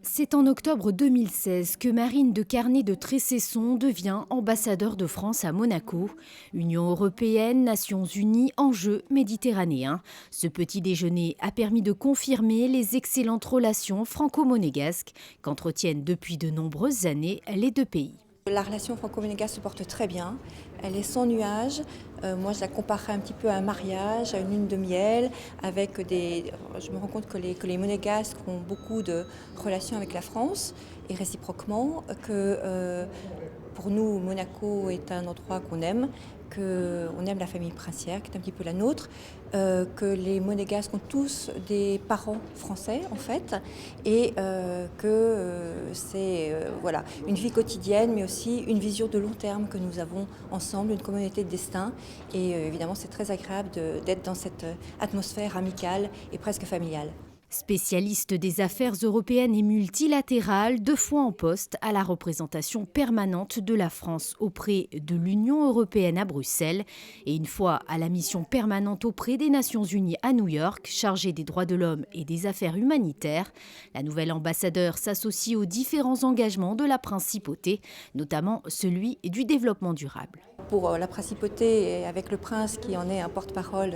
C'est en octobre 2016 que Marine de Carné de Trécesson devient ambassadeur de France à Monaco. Union européenne, Nations unies, enjeux méditerranéens. Ce petit déjeuner a permis de confirmer les excellentes relations franco-monégasques qu'entretiennent depuis de nombreuses années les deux pays. La relation franco-monégasque se porte très bien, elle est sans nuage. Moi je la comparerais un petit peu à un mariage, à une lune de miel, je me rends compte que les monégasques ont beaucoup de relations avec la France et réciproquement, que pour nous Monaco est un endroit qu'on aime, qu'on aime la famille princière qui est un petit peu la nôtre, que les monégasques ont tous des parents français en fait, et que c'est voilà, une vie quotidienne mais aussi une vision de long terme que nous avons ensemble, une communauté de destin, et évidemment c'est très agréable d'être dans cette atmosphère amicale et presque familiale. Spécialiste des affaires européennes et multilatérales, 2 fois en poste à la représentation permanente de la France auprès de l'Union européenne à Bruxelles et 1 fois à la mission permanente auprès des Nations unies à New York, chargée des droits de l'homme et des affaires humanitaires. La nouvelle ambassadeur s'associe aux différents engagements de la principauté, notamment celui du développement durable. Pour la principauté, et avec le prince qui en est un porte-parole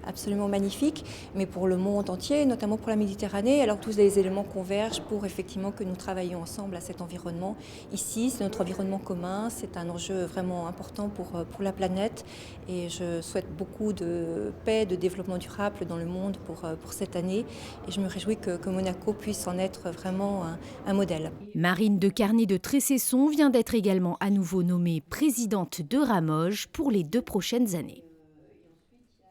absolument magnifique, mais pour le monde entier, notamment pour la Méditerranée, alors tous les éléments convergent pour effectivement que nous travaillions ensemble à cet environnement. Ici, c'est notre environnement commun, c'est un enjeu vraiment important pour la planète, et je souhaite beaucoup de paix, de développement durable dans le monde pour cette année, et je me réjouis que Monaco puisse en être vraiment un modèle. Marine de Carné de Trécesson vient d'être également à nouveau nommée présidente de Ramoge pour les 2 prochaines années.